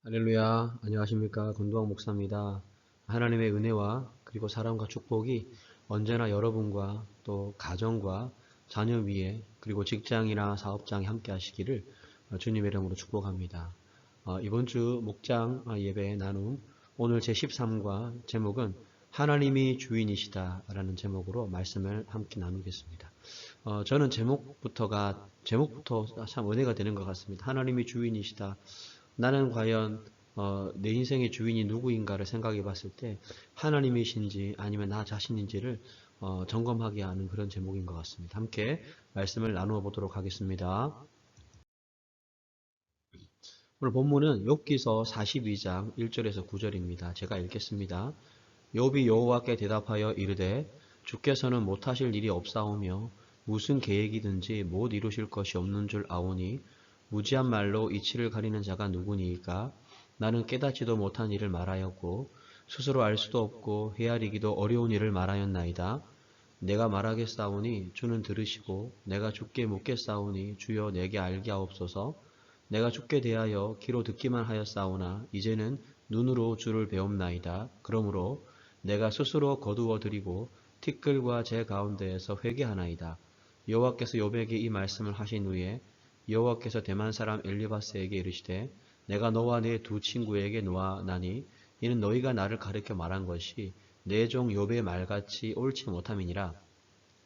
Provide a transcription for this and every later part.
할렐루야, 안녕하십니까. 권도왕 목사입니다. 하나님의 은혜와 그리고 사랑과 축복이 언제나 여러분과 또 가정과 자녀 위에 그리고 직장이나 사업장에 함께 하시기를 주님의 이름으로 축복합니다. 이번 주 목장 예배 나눔 오늘 제13과 제목은 하나님이 주인이시다 라는 제목으로 말씀을 함께 나누겠습니다. 저는 제목부터 참 은혜가 되는 것 같습니다. 하나님이 주인이시다. 나는 과연 내 인생의 주인이 누구인가를 생각해 봤을 때 하나님이신지 아니면 나 자신인지를 점검하게 하는 그런 제목인 것 같습니다. 함께 말씀을 나누어 보도록 하겠습니다. 오늘 본문은 욥기서 42장 1절에서 9절입니다. 제가 읽겠습니다. 욥이 여호와께 대답하여 이르되 주께서는 못하실 일이 없사오며 무슨 계획이든지 못 이루실 것이 없는 줄 아오니 무지한 말로 이치를 가리는 자가 누구니이까 나는 깨닫지도 못한 일을 말하였고 스스로 알 수도 없고 헤아리기도 어려운 일을 말하였나이다. 내가 말하겠사오니 주는 들으시고 내가 주께 묻겠사오니 주여 내게 알게 하옵소서. 내가 주께 대하여 귀로 듣기만 하였사오나 이제는 눈으로 주를 배움나이다. 그러므로 내가 스스로 거두어 드리고 티끌과 제 가운데에서 회개하나이다. 여호와께서 욥에게 이 말씀을 하신 후에 여호와께서 대만 사람 엘리바스에게 이르시되 내가 너와 네 두 친구에게 놓아나니 이는 너희가 나를 가르쳐 말한 것이 내 종 욥의 말같이 옳지 못함이니라.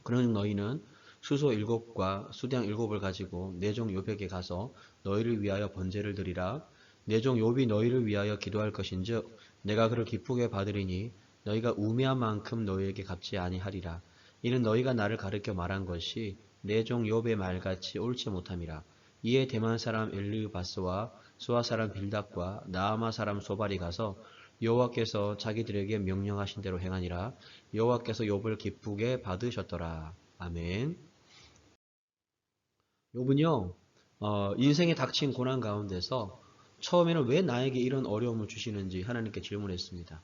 그러니 너희는 수소 7과 수량 7을 가지고 내 종 욥에게 가서 너희를 위하여 번제를 드리라. 내 종 욥이 너희를 위하여 기도할 것인즉 내가 그를 기쁘게 받으리니 너희가 우매한 만큼 너희에게 갚지 아니하리라. 이는 너희가 나를 가르쳐 말한 것이 내 종 욥의 말같이 옳지 못함이라. 이에 대만 사람 엘르바스와 수아 사람 빌답과 나아마 사람 소발이 가서 여호와께서 자기들에게 명령하신 대로 행하니라. 여호와께서 욥을 기쁘게 받으셨더라. 아멘. 욥은요, 인생에 닥친 고난 가운데서 처음에는 왜 나에게 이런 어려움을 주시는지 하나님께 질문했습니다.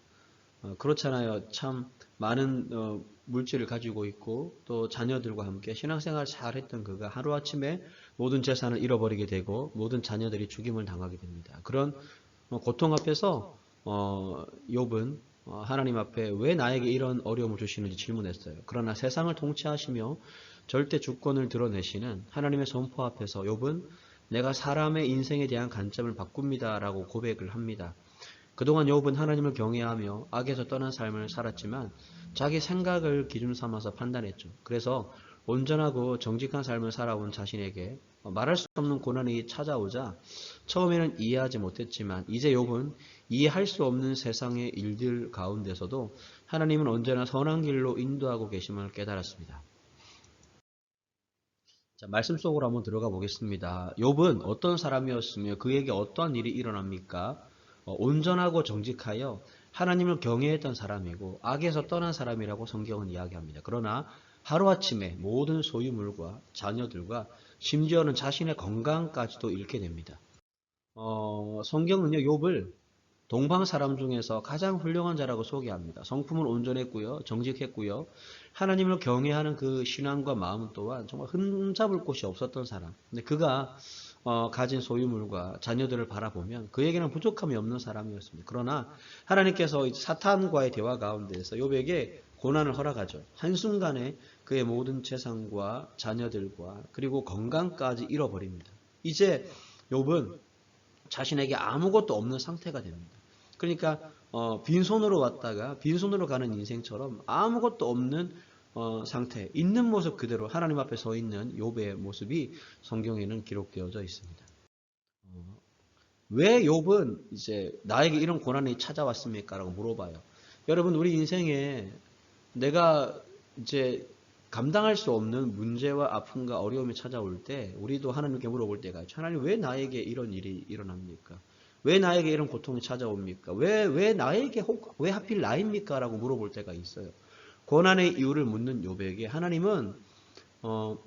그렇잖아요. 참 많은 물질을 가지고 있고 또 자녀들과 함께 신앙생활을 잘 했던 그가 하루아침에 모든 재산을 잃어버리게 되고 모든 자녀들이 죽임을 당하게 됩니다. 그런 고통 앞에서 욥은 하나님 앞에 왜 나에게 이런 어려움을 주시는지 질문했어요. 그러나 세상을 통치하시며 절대 주권을 드러내시는 하나님의 선포 앞에서 욥은 내가 사람의 인생에 대한 관점을 바꿉니다라고 고백을 합니다. 그동안 욥은 하나님을 경외하며 악에서 떠난 삶을 살았지만 자기 생각을 기준 삼아서 판단했죠. 그래서 온전하고 정직한 삶을 살아온 자신에게 말할 수 없는 고난이 찾아오자 처음에는 이해하지 못했지만 이제 욥은 이해할 수 없는 세상의 일들 가운데서도 하나님은 언제나 선한 길로 인도하고 계심을 깨달았습니다. 자, 말씀 속으로 한번 들어가 보겠습니다. 욥은 어떤 사람이었으며 그에게 어떠한 일이 일어납니까? 온전하고 정직하여 하나님을 경외했던 사람이고 악에서 떠난 사람이라고 성경은 이야기합니다. 그러나 하루아침에 모든 소유물과 자녀들과 심지어는 자신의 건강까지도 잃게 됩니다. 성경은요, 욥을 동방 사람 중에서 가장 훌륭한 자라고 소개합니다. 성품은 온전했고요, 정직했고요, 하나님을 경외하는 그 신앙과 마음 또한 정말 흠잡을 곳이 없었던 사람. 근데 그가 가진 소유물과 자녀들을 바라보면 그에게는 부족함이 없는 사람이었습니다. 그러나 하나님께서 사탄과의 대화 가운데에서 욥에게 고난을 허락하죠. 한순간에 그의 모든 재산과 자녀들과 그리고 건강까지 잃어버립니다. 이제 욥은 자신에게 아무것도 없는 상태가 됩니다. 그러니까 빈손으로 왔다가 빈손으로 가는 인생처럼 아무것도 없는 상태, 있는 모습 그대로 하나님 앞에 서 있는 욥의 모습이 성경에는 기록되어져 있습니다. 왜 욥은 이제 나에게 이런 고난이 찾아왔습니까? 라고 물어봐요. 여러분, 우리 인생에 내가 이제 감당할 수 없는 문제와 아픔과 어려움이 찾아올 때 우리도 하나님께 물어볼 때가 있죠. 하나님, 왜 나에게 이런 일이 일어납니까? 왜 나에게 이런 고통이 찾아옵니까? 왜 나에게 왜 하필 나입니까? 라고 물어볼 때가 있어요. 고난의 이유를 묻는 욥에게 하나님은 어,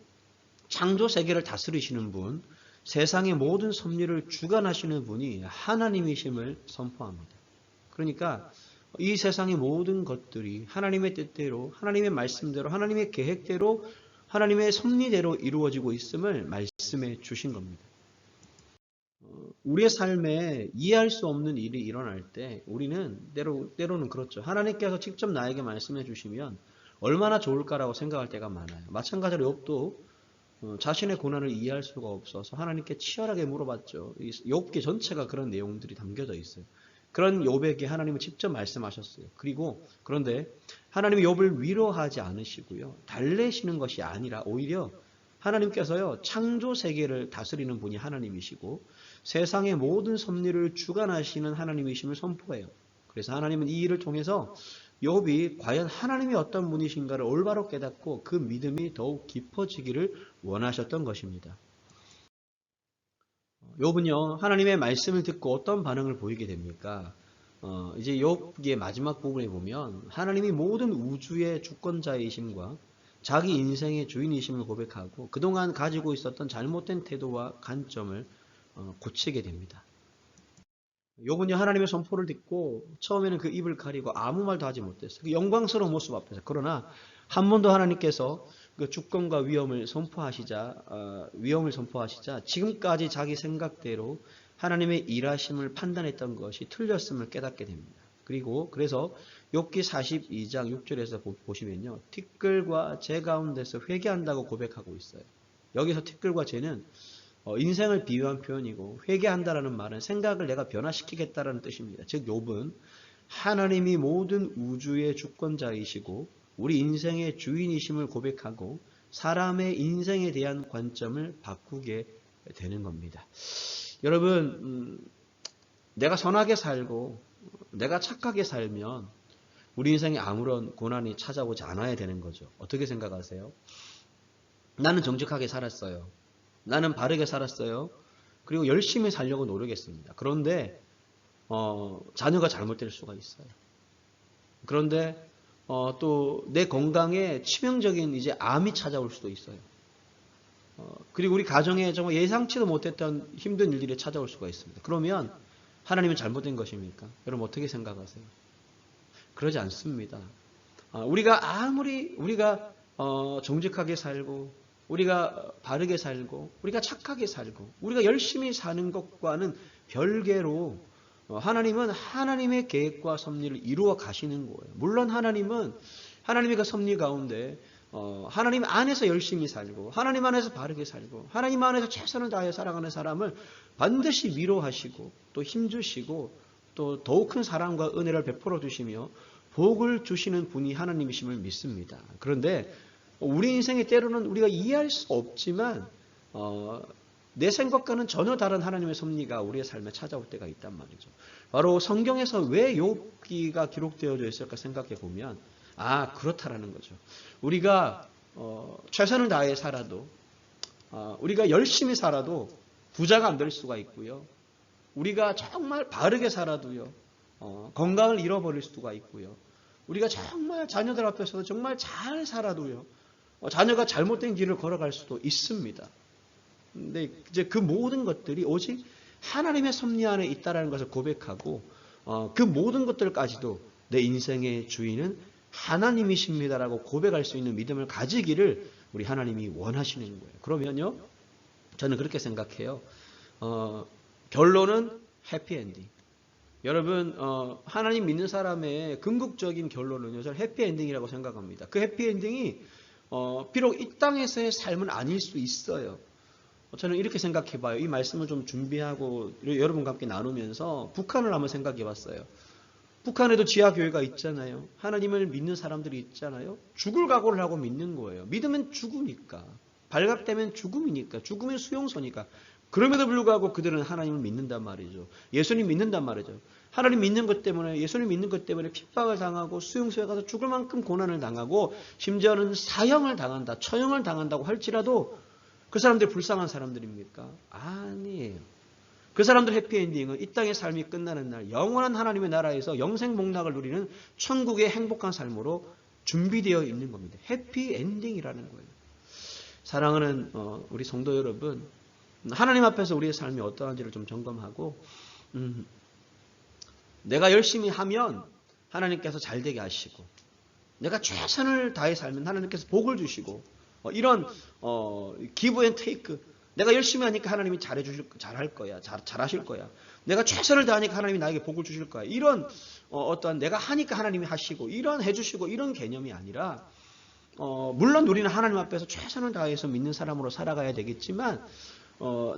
창조 세계를 다스리시는 분, 세상의 모든 섭리를 주관하시는 분이 하나님이심을 선포합니다. 그러니까 이 세상의 모든 것들이 하나님의 뜻대로, 하나님의 말씀대로, 하나님의 계획대로, 하나님의 섭리대로 이루어지고 있음을 말씀해 주신 겁니다. 우리의 삶에 이해할 수 없는 일이 일어날 때 우리는 때로는 그렇죠. 하나님께서 직접 나에게 말씀해 주시면 얼마나 좋을까라고 생각할 때가 많아요. 마찬가지로 욥도 자신의 고난을 이해할 수가 없어서 하나님께 치열하게 물어봤죠. 욥기 전체가 그런 내용들이 담겨져 있어요. 그런 욥에게 하나님은 직접 말씀하셨어요. 그런데 하나님이 욥을 위로하지 않으시고요. 달래시는 것이 아니라 오히려 하나님께서요, 창조 세계를 다스리는 분이 하나님이시고 세상의 모든 섭리를 주관하시는 하나님이심을 선포해요. 그래서 하나님은 이 일을 통해서 욥이 과연 하나님이 어떤 분이신가를 올바로 깨닫고 그 믿음이 더욱 깊어지기를 원하셨던 것입니다. 욥은요, 하나님의 말씀을 듣고 어떤 반응을 보이게 됩니까? 이제 욥기의 마지막 부분에 보면 하나님이 모든 우주의 주권자이심과 자기 인생의 주인이심을 고백하고 그동안 가지고 있었던 잘못된 태도와 관점을 고치게 됩니다. 욥은요, 하나님의 선포를 듣고 처음에는 그 입을 가리고 아무 말도 하지 못했어요. 그 영광스러운 모습 앞에서. 그러나 한 번도 하나님께서 그 주권과 위엄을 선포하시자 지금까지 자기 생각대로 하나님의 일하심을 판단했던 것이 틀렸음을 깨닫게 됩니다. 그래서 욥기 42장 6절에서 보시면요, 티끌과 재 가운데서 회개한다고 고백하고 있어요. 여기서 티끌과 재는 인생을 비유한 표현이고, 회개한다라는 말은 생각을 내가 변화시키겠다라는 뜻입니다. 즉 욥은 하나님이 모든 우주의 주권자이시고 우리 인생의 주인이심을 고백하고 사람의 인생에 대한 관점을 바꾸게 되는 겁니다. 여러분, 내가 선하게 살고 내가 착하게 살면 우리 인생에 아무런 고난이 찾아오지 않아야 되는 거죠. 어떻게 생각하세요? 나는 정직하게 살았어요. 나는 바르게 살았어요. 그리고 열심히 살려고 노력했습니다. 그런데 자녀가 잘못될 수가 있어요. 그런데 또 내 건강에 치명적인 이제 암이 찾아올 수도 있어요. 그리고 우리 가정에 정말 예상치도 못했던 힘든 일들이 찾아올 수가 있습니다. 그러면 하나님은 잘못된 것입니까? 여러분 어떻게 생각하세요? 그러지 않습니다. 우리가 정직하게 살고 우리가 바르게 살고 우리가 착하게 살고 우리가 열심히 사는 것과는 별개로 하나님은 하나님의 계획과 섭리를 이루어 가시는 거예요. 물론 하나님은 하나님의 그 섭리 가운데 하나님 안에서 열심히 살고 하나님 안에서 바르게 살고 하나님 안에서 최선을 다해 살아가는 사람을 반드시 위로하시고 또 힘주시고 또 더욱 큰 사랑과 은혜를 베풀어 주시며 복을 주시는 분이 하나님이심을 믿습니다. 그런데 우리 인생의 때로는 우리가 이해할 수 없지만 내 생각과는 전혀 다른 하나님의 섭리가 우리의 삶에 찾아올 때가 있단 말이죠. 바로 성경에서 왜 욥기가 기록되어져 있을까 생각해 보면 그렇다라는 거죠. 우리가 최선을 다해 살아도 우리가 열심히 살아도 부자가 안 될 수가 있고요. 우리가 정말 바르게 살아도요. 건강을 잃어버릴 수가 있고요. 우리가 정말 자녀들 앞에서도 정말 잘 살아도요. 자녀가 잘못된 길을 걸어갈 수도 있습니다. 근데 이제 그 모든 것들이 오직 하나님의 섭리 안에 있다라는 것을 고백하고 그 모든 것들까지도 내 인생의 주인은 하나님이십니다라고 고백할 수 있는 믿음을 가지기를 우리 하나님이 원하시는 거예요. 그러면요, 저는 그렇게 생각해요. 결론은 해피엔딩. 여러분, 하나님 믿는 사람의 궁극적인 결론은요, 저는 해피엔딩이라고 생각합니다. 그 해피엔딩이 비록 이 땅에서의 삶은 아닐 수 있어요. 저는 이렇게 생각해 봐요. 이 말씀을 좀 준비하고 여러분과 함께 나누면서 북한을 한번 생각해 봤어요. 북한에도 지하교회가 있잖아요. 하나님을 믿는 사람들이 있잖아요. 죽을 각오를 하고 믿는 거예요. 믿으면 죽으니까. 발각되면 죽음이니까. 죽으면 수용소니까. 그럼에도 불구하고 그들은 하나님을 믿는단 말이죠. 예수님 믿는단 말이죠. 하나님 믿는 것 때문에, 예수님 믿는 것 때문에 핍박을 당하고 수용소에 가서 죽을 만큼 고난을 당하고 심지어는 사형을 당한다, 처형을 당한다고 할지라도 그 사람들이 불쌍한 사람들입니까? 아니에요. 그 사람들 해피엔딩은 이 땅의 삶이 끝나는 날 영원한 하나님의 나라에서 영생복락을 누리는 천국의 행복한 삶으로 준비되어 있는 겁니다. 해피엔딩이라는 거예요. 사랑하는 우리 성도 여러분, 하나님 앞에서 우리의 삶이 어떠한지를 좀 점검하고 내가 열심히 하면 하나님께서 잘 되게 하시고 내가 최선을 다해 살면 하나님께서 복을 주시고 이런 기브 앤 테이크, 내가 열심히 하니까 하나님이 잘할 거야. 잘하실 거야. 내가 최선을 다하니까 하나님이 나에게 복을 주실 거야. 이런 어떠한 내가 하니까 하나님이 하시고 이런 해주시고 이런 개념이 아니라 물론 우리는 하나님 앞에서 최선을 다해서 믿는 사람으로 살아가야 되겠지만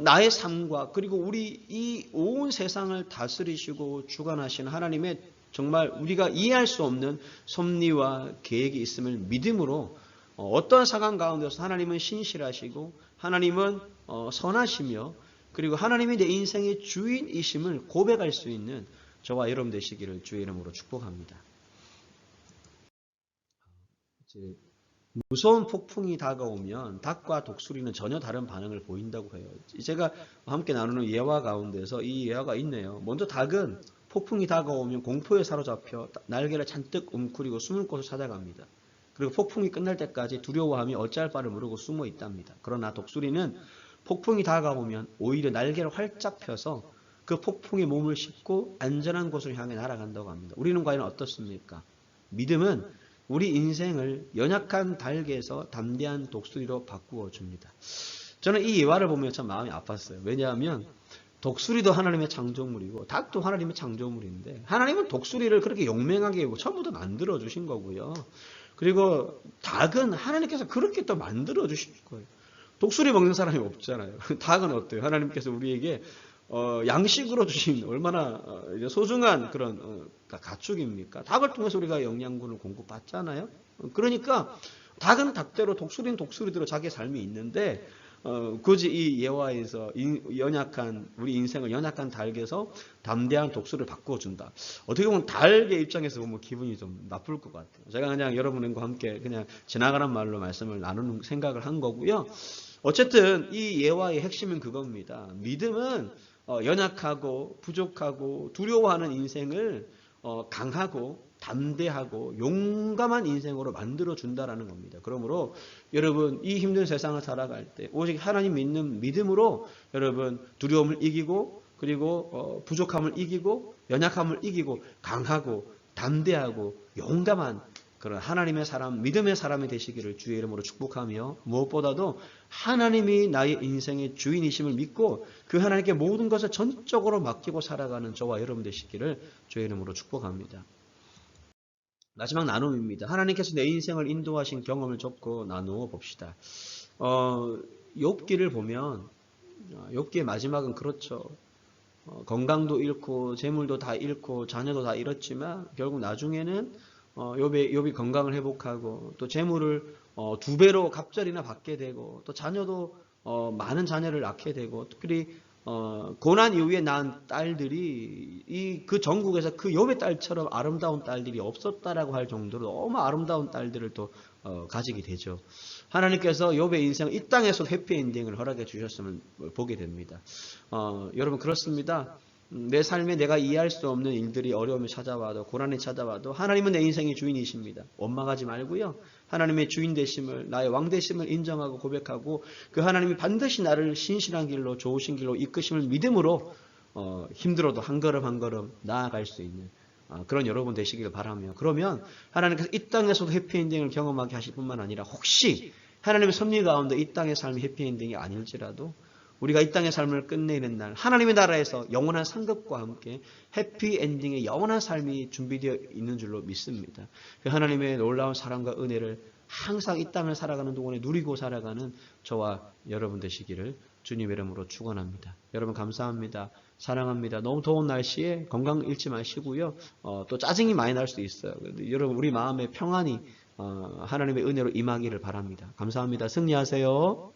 나의 삶과 그리고 우리 이 온 세상을 다스리시고 주관하시는 하나님의 정말 우리가 이해할 수 없는 섭리와 계획이 있음을 믿음으로 어떠한 상황 가운데서 하나님은 신실하시고 하나님은 선하시며 그리고 하나님이 내 인생의 주인이심을 고백할 수 있는 저와 여러분 되시기를 주의 이름으로 축복합니다. 무서운 폭풍이 다가오면 닭과 독수리는 전혀 다른 반응을 보인다고 해요. 제가 함께 나누는 예화 가운데서 이 예화가 있네요. 먼저 닭은 폭풍이 다가오면 공포에 사로잡혀 날개를 잔뜩 움츠리고 숨을 곳을 찾아갑니다. 그리고 폭풍이 끝날 때까지 두려워하며 어찌할 바를 모르고 숨어 있답니다. 그러나 독수리는 폭풍이 다가오면 오히려 날개를 활짝 펴서 그 폭풍에 몸을 싣고 안전한 곳을 향해 날아간다고 합니다. 우리는 과연 어떻습니까? 믿음은 우리 인생을 연약한 닭에서 담대한 독수리로 바꾸어 줍니다. 저는 이 예화를 보면 참 마음이 아팠어요. 왜냐하면 독수리도 하나님의 창조물이고 닭도 하나님의 창조물인데 하나님은 독수리를 그렇게 용맹하게 처음부터 만들어 주신 거고요. 그리고 닭은 하나님께서 그렇게 또 만들어 주신 거예요. 독수리 먹는 사람이 없잖아요. 닭은 어때요? 하나님께서 우리에게 양식으로 주신 얼마나 소중한 그런 가축입니까? 닭을 통해서 우리가 영양분을 공급받잖아요. 그러니까 닭은 닭대로 독수리는 독수리대로 자기의 삶이 있는데 굳이 이 예화에서 연약한 우리 인생을 연약한 닭에서 담대한 독수리를 바꿔준다. 어떻게 보면 닭의 입장에서 보면 기분이 좀 나쁠 것 같아요. 제가 그냥 여러분과 함께 그냥 지나가는 말로 말씀을 나누는 생각을 한 거고요. 어쨌든 이 예화의 핵심은 그겁니다. 믿음은 연약하고 부족하고 두려워하는 인생을 강하고 담대하고 용감한 인생으로 만들어준다라는 겁니다. 그러므로 여러분 이 힘든 세상을 살아갈 때 오직 하나님 믿는 믿음으로 여러분 두려움을 이기고 그리고 부족함을 이기고 연약함을 이기고 강하고 담대하고 용감한 그런 하나님의 사람, 믿음의 사람이 되시기를 주의 이름으로 축복하며 무엇보다도 하나님이 나의 인생의 주인이심을 믿고 그 하나님께 모든 것을 전적으로 맡기고 살아가는 저와 여러분 되시기를 주의 이름으로 축복합니다. 마지막 나눔입니다. 하나님께서 내 인생을 인도하신 경험을 적고 나누어 봅시다. 욥기를 보면 욥기의 마지막은 그렇죠. 건강도 잃고 재물도 다 잃고 자녀도 다 잃었지만 결국 나중에는 욥이 건강을 회복하고 또 재물을 2배로 갑절이나 받게 되고 또 자녀도 많은 자녀를 낳게 되고 특별히 고난 이후에 낳은 딸들이 그 전국에서 그 욥의 딸처럼 아름다운 딸들이 없었다라고 할 정도로 너무 아름다운 딸들을 또 가지게 되죠. 하나님께서 욥의 인생 이 땅에서 해피엔딩을 허락해 주셨음을 보게 됩니다. 여러분 그렇습니다. 내 삶에 내가 이해할 수 없는 일들이 어려움이 찾아와도 고난이 찾아와도 하나님은 내 인생의 주인이십니다. 원망하지 말고요. 하나님의 주인 되심을 나의 왕 되심을 인정하고 고백하고 그 하나님이 반드시 나를 신실한 길로 좋으신 길로 이끄심을 믿음으로 힘들어도 한 걸음 한 걸음 나아갈 수 있는 그런 여러분 되시길 바라며 그러면 하나님께서 이 땅에서도 해피엔딩을 경험하게 하실 뿐만 아니라 혹시 하나님의 섭리 가운데 이 땅의 삶이 해피엔딩이 아닐지라도 우리가 이 땅의 삶을 끝내는 날 하나님의 나라에서 영원한 상급과 함께 해피엔딩의 영원한 삶이 준비되어 있는 줄로 믿습니다. 그 하나님의 놀라운 사랑과 은혜를 항상 이 땅을 살아가는 동안에 누리고 살아가는 저와 여러분 되시기를 주님 이름으로 축원합니다. 여러분 감사합니다. 사랑합니다. 너무 더운 날씨에 건강 잃지 마시고요. 또 짜증이 많이 날 수도 있어요. 여러분 우리 마음에 평안이 하나님의 은혜로 임하기를 바랍니다. 감사합니다. 승리하세요.